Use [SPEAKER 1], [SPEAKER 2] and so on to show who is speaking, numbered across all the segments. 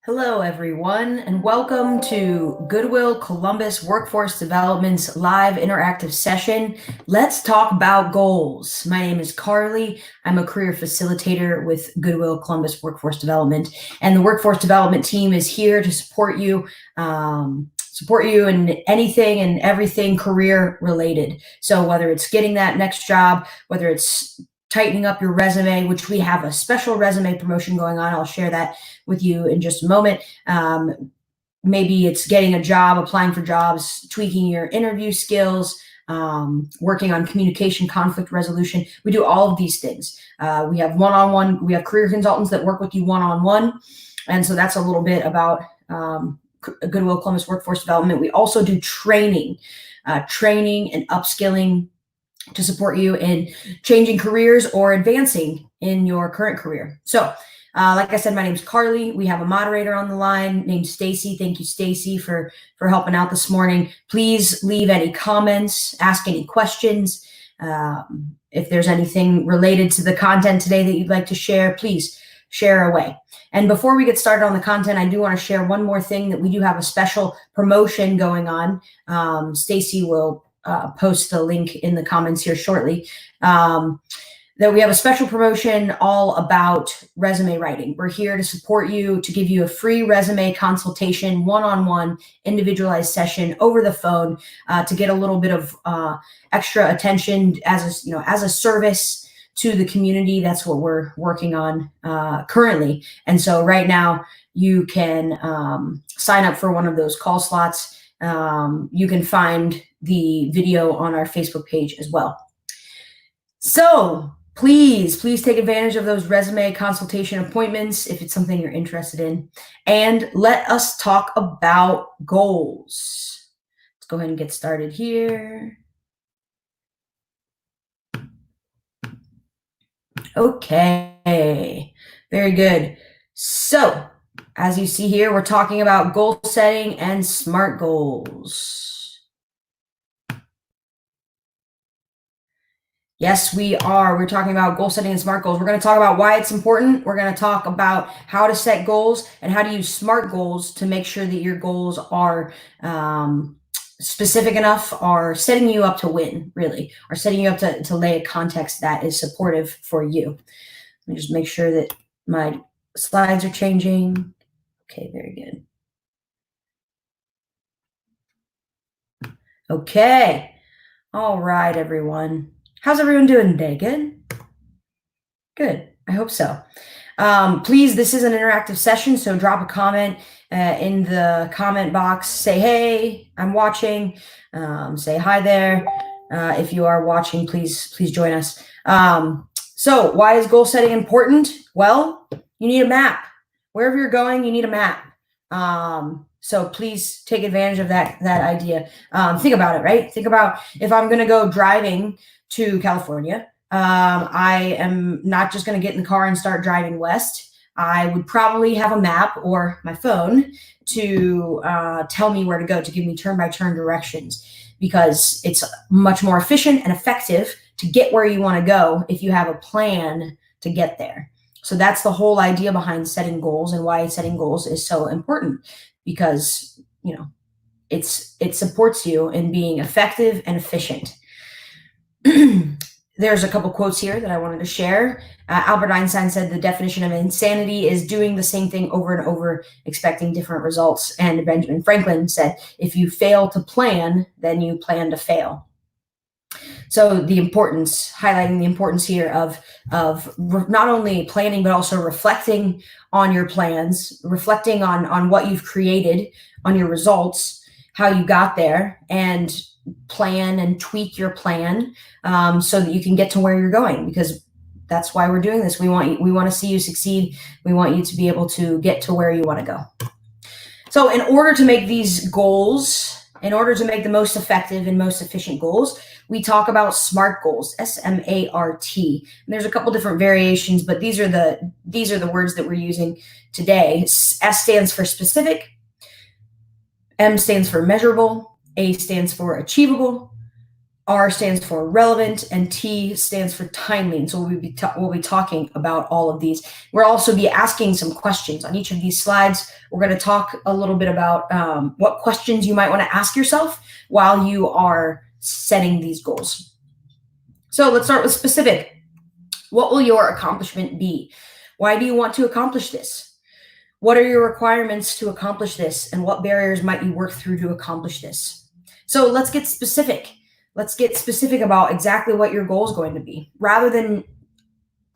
[SPEAKER 1] Hello, everyone, and welcome to Goodwill Columbus Workforce Development's live interactive session. Let's talk about goals. My name is Carly. I'm a career facilitator with Goodwill Columbus Workforce Development, and the Workforce Development team is here to support you in anything and everything career related. So whether it's getting that next job, whether it's tightening up your resume, which we have a special resume promotion going on. I'll share that with you in just a moment. Maybe it's getting a job, applying for jobs, tweaking your interview skills, working on communication, conflict resolution. We do all of these things. We have one-on-one, we have career consultants that work with you one-on-one. And so that's a little bit about Goodwill Columbus Workforce Development. We also do training and upskilling to support you in changing careers or advancing in your current career. So, like I said, my name is Carly. We have a moderator on the line named Stacy. Thank you, Stacy, for helping out this morning. Please leave any comments, ask any questions. If there's anything related to the content today that you'd like to share, please share away. And before we get started on the content, I do want to share one more thing, that we do have a special promotion going on. Stacy will post the link in the comments here shortly, that we have a special promotion all about resume writing. We're here to support you, to give you a free resume consultation, one-on-one individualized session over the phone, to get a little bit of extra attention as a service to the community. That's what we're working on currently. And so right now you can sign up for one of those call slots. You can find the video on our Facebook page as well. So please take advantage of those resume consultation appointments if it's something you're interested in. And let us talk about goals. Let's go ahead and get started here. Okay, very good. So, as you see here, we're talking about goal setting and SMART goals. Yes, we are. We're talking about goal setting and SMART goals. We're going to talk about why it's important. We're going to talk about how to set goals and how to use SMART goals to make sure that your goals are specific enough, are setting you up to win, really, are setting you up to lay a context that is supportive for you. Let me just make sure that my slides are changing. Okay, very good. Okay. All right, everyone. How's everyone doing today? Good? Good. I hope so. Please, this is an interactive session, so drop a comment in the comment box. Say, hey, I'm watching. Say hi there. If you are watching, please join us. So why is goal setting important? Well, you need a map. Wherever you're going, you need a map. So please take advantage of that idea. Think about it, right? Think about, if I'm going to go driving to California, I am not just going to get in the car and start driving west. I would probably have a map or my phone to tell me where to go, to give me turn-by-turn directions, because it's much more efficient and effective to get where you want to go if you have a plan to get there. So that's the whole idea behind setting goals, and why setting goals is so important, because it supports you in being effective and efficient. There's a couple quotes here that I wanted to share. Albert Einstein said the definition of insanity is doing the same thing over and over, expecting different results. And Benjamin Franklin said, if you fail to plan, then you plan to fail. So highlighting the importance here of not only planning, but also reflecting on your plans, reflecting on what you've created, on your results, how you got there, and plan and tweak your plan so that you can get to where you're going, because that's why we're doing this. We want to see you succeed. We want you to be able to get to where you want to go. So in order to make these goals, in order to make the most effective and most efficient goals, we talk about SMART goals, S-M-A-R-T. And there's a couple different variations, but these are the words that we're using today. S stands for specific, M stands for measurable, A stands for achievable, R stands for relevant, and T stands for timely. And so we'll be talking about all of these. We'll also be asking some questions on each of these slides. We're going to talk a little bit about what questions you might want to ask yourself while you are setting these goals. So let's start with specific. What will your accomplishment be? Why do you want to accomplish this? What are your requirements to accomplish this? And what barriers might you work through to accomplish this? So let's get specific. Let's get specific about exactly what your goal is going to be. Rather than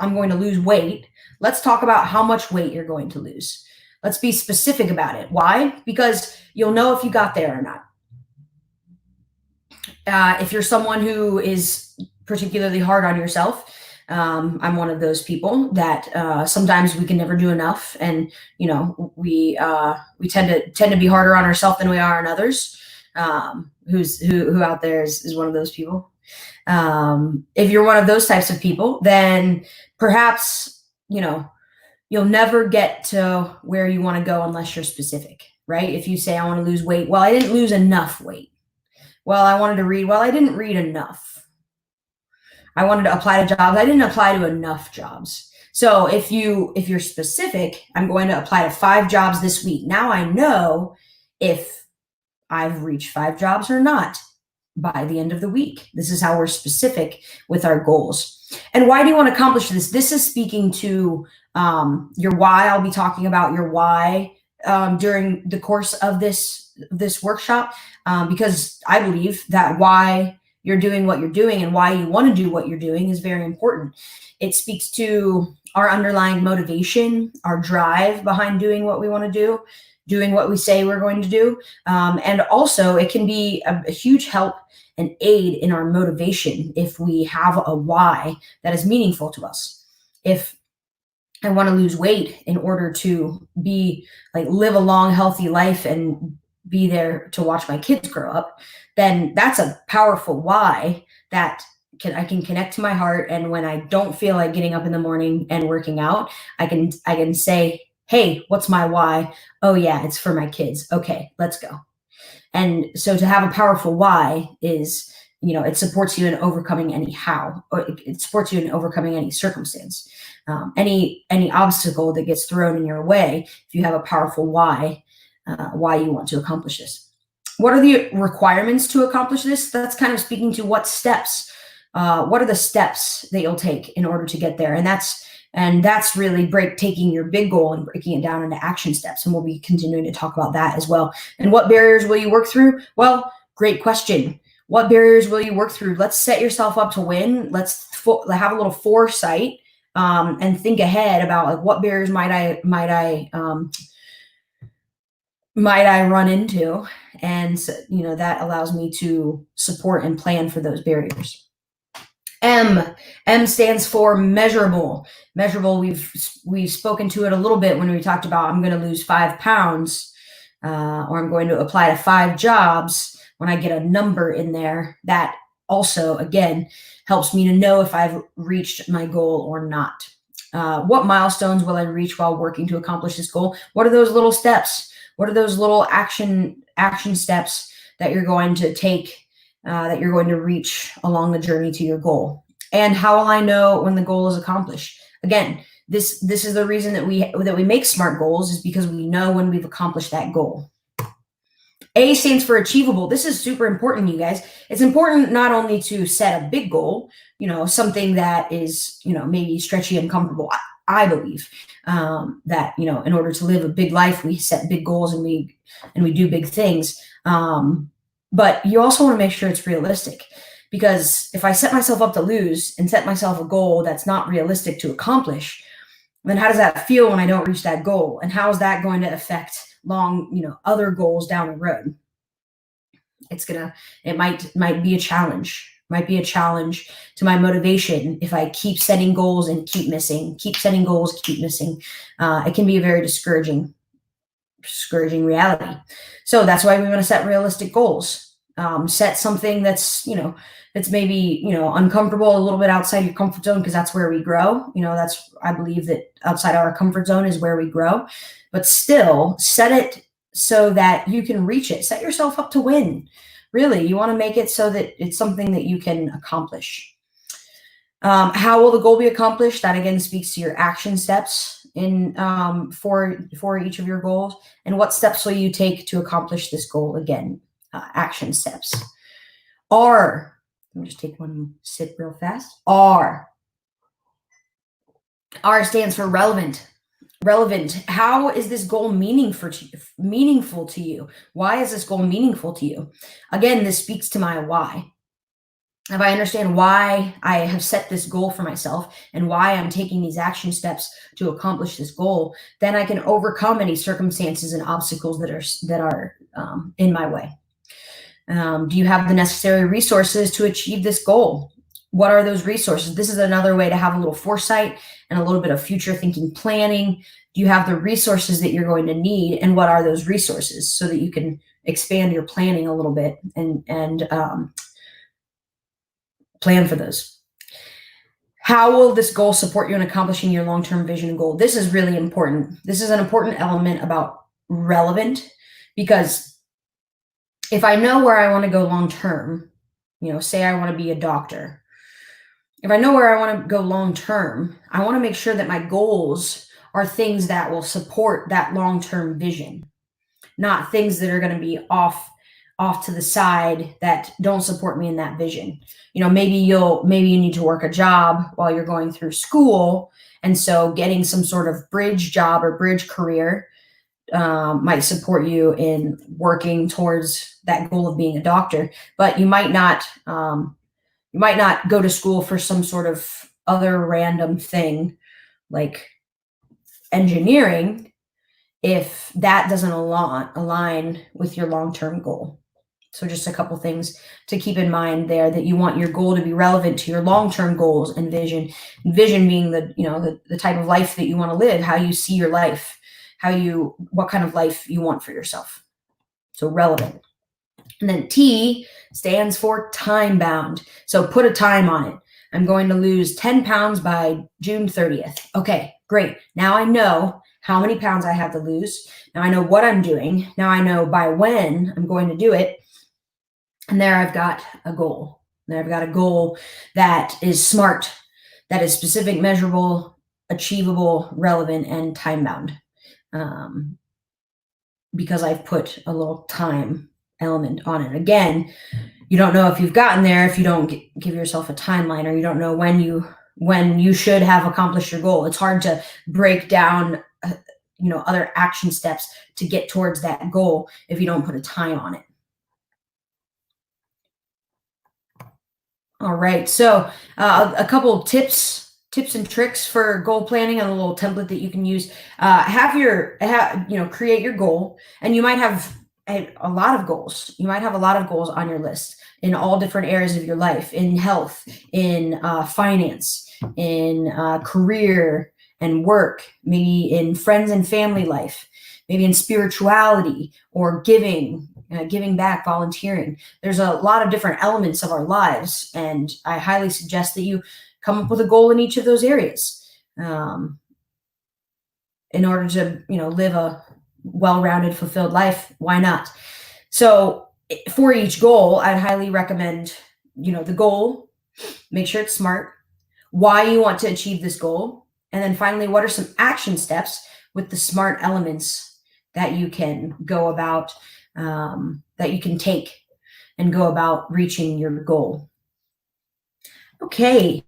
[SPEAKER 1] I'm going to lose weight, let's talk about how much weight you're going to lose. Let's be specific about it. Why? Because you'll know if you got there or not. If you're someone who is particularly hard on yourself, I'm one of those people that sometimes we can never do enough, and we tend to be harder on ourselves than we are on others. Who out there is one of those people. If you're one of those types of people, then perhaps you'll never get to where you want to go unless you're specific, right? If you say I want to lose weight, well, I didn't lose enough weight. Well, I wanted to read. Well, I didn't read enough. I wanted to apply to jobs. I didn't apply to enough jobs. So if you're specific, I'm going to apply to 5 jobs this week. Now I know if I've reached 5 jobs or not by the end of the week. This is how we're specific with our goals. And why do you want to accomplish this? This is speaking to your why. I'll be talking about your why during the course of this workshop, because I believe that why you're doing what you're doing and why you want to do what you're doing is very important. It speaks to our underlying motivation, our drive behind doing what we want to do, doing what we say we're going to do. And also it can be a huge help and aid in our motivation if we have a why that is meaningful to us. If I want to lose weight in order to live a long, healthy life and be there to watch my kids grow up, then that's a powerful why that I can connect to my heart. And when I don't feel like getting up in the morning and working out, I can say, hey, what's my why? Oh yeah, it's for my kids. Okay, let's go. And so to have a powerful why is, it supports you in overcoming any how, or it supports you in overcoming any circumstance, any obstacle that gets thrown in your way. If you have a powerful why you want to accomplish this. What are the requirements to accomplish this? That's kind of speaking to what steps. What are the steps that you'll take in order to get there? And that's really taking your big goal and breaking it down into action steps. And we'll be continuing to talk about that as well. And what barriers will you work through? Well, great question. What barriers will you work through? Let's set yourself up to win. Let's have a little foresight and think ahead about what barriers might I run into, and that allows me to support and plan for those barriers. M stands for measurable. Measurable, we've spoken to it a little bit when we talked about I'm going to lose 5 pounds, or I'm going to apply to 5 jobs. When I get a number in there, that also again helps me to know if I've reached my goal or not. What milestones will I reach while working to accomplish this goal? What are those little steps? What are those little action steps that you're going to take, that you're going to reach along the journey to your goal? And how will I know when the goal is accomplished? Again, this is the reason that we make SMART goals, is because we know when we've accomplished that goal. A stands for achievable. This is super important, you guys. It's important not only to set a big goal, something that is, maybe stretchy and comfortable. I believe that, in order to live a big life, we set big goals and we do big things. But you also want to make sure it's realistic, because if I set myself up to lose and set myself a goal that's not realistic to accomplish, then how does that feel when I don't reach that goal? And how is that going to affect other goals down the road? It might be a challenge. Might be a challenge to my motivation if I keep setting goals and keep missing, keep setting goals, keep missing. It can be a very discouraging reality. So that's why we want to set realistic goals. Set something that's maybe, uncomfortable, a little bit outside your comfort zone, because that's where we grow. I believe that outside our comfort zone is where we grow, but still set it so that you can reach it. Set yourself up to win. Really, you want to make it so that it's something that you can accomplish. How will the goal be accomplished? That again speaks to your action steps in for each of your goals, and what steps will you take to accomplish this goal? Again, action steps. R. Let me just take one sip real fast. R. R stands for relevant. Relevant. How is this goal meaningful to you? Why is this goal meaningful to you? Again, this speaks to my why. If I understand why I have set this goal for myself and why I'm taking these action steps to accomplish this goal, then I can overcome any circumstances and obstacles that are in my way. Do you have the necessary resources to achieve this goal? What are those resources? This is another way to have a little foresight and a little bit of future thinking planning. Do you have the resources that you're going to need, and what are those resources, so that you can expand your planning a little bit and plan for those. How will this goal support you in accomplishing your long-term vision and goal? This is really important. This is an important element about relevant, because if I know where I want to go long-term, say I want to be a doctor. If I know where I want to go long-term, I want to make sure that my goals are things that will support that long-term vision, not things that are going to be off to the side that don't support me in that vision. Maybe you need to work a job while you're going through school. And so getting some sort of bridge job or bridge career might support you in working towards that goal of being a doctor, but you might not go to school for some sort of other random thing like engineering if that doesn't align with your long-term goal. So just a couple things to keep in mind there, that you want your goal to be relevant to your long-term goals and vision. Vision being the type of life that you want to live, how you see your life, what kind of life you want for yourself. So relevant. And then T stands for time bound. So put a time on it. I'm going to lose 10 pounds by June 30th. Okay, great. Now I know how many pounds I have to lose. Now I know what I'm doing. Now I know by when I'm going to do it. And there I've got a goal. There I've got a goal that is SMART, that is specific, measurable, achievable, relevant, and time-bound. Because I've put a little time element on it. Again, you don't know if you've gotten there if you don't give yourself a timeline, or you don't know when you should have accomplished your goal. It's hard to break down other action steps to get towards that goal if you don't put a time on it. All right, so a couple of tips and tricks for goal planning, and a little template that you can use. Create your goal, and you might have a lot of goals. You might have a lot of goals on your list in all different areas of your life, in health, in finance, in career and work, maybe in friends and family life, maybe in spirituality or giving back, volunteering. There's a lot of different elements of our lives, and I highly suggest that you come up with a goal in each of those areas in order to live a well-rounded, fulfilled life. Why not? So for each goal, I'd highly recommend the goal, make sure it's SMART, why you want to achieve this goal, and then finally, what are some action steps with the SMART elements that you can go about, that you can take and go about reaching your goal. Okay.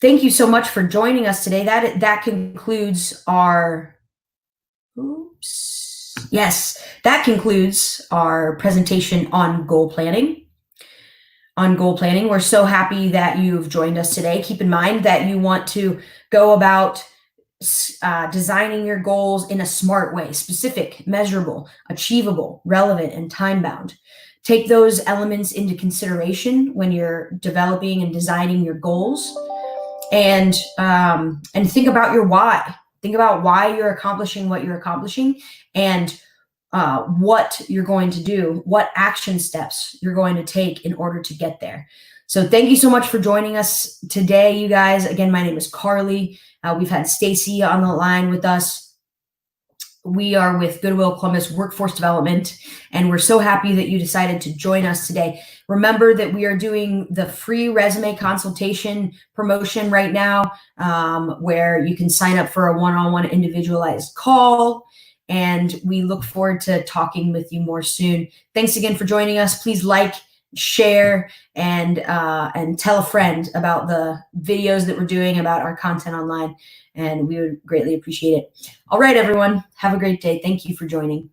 [SPEAKER 1] Thank you so much for joining us today. That concludes our, that concludes our presentation on goal planning. We're so happy that you've joined us today. Keep in mind that you want to go about designing your goals in a SMART way: specific, measurable, achievable, relevant, and time-bound. Take those elements into consideration when you're developing and designing your goals, and think about your why. Think about why you're accomplishing what you're accomplishing, and what you're going to do, what action steps you're going to take in order to get there. So thank you so much for joining us today, you guys. Again, my name is Carly. We've had Stacy on the line with us. We are with Goodwill Columbus Workforce Development, and we're so happy that you decided to join us today. Remember that we are doing the free resume consultation promotion right now, where you can sign up for a one-on-one individualized call, and we look forward to talking with you more soon. Thanks again for joining us. Please like, share, and tell a friend about the videos that we're doing, about our content online, and we would greatly appreciate it. All right, everyone, have a great day. Thank you for joining.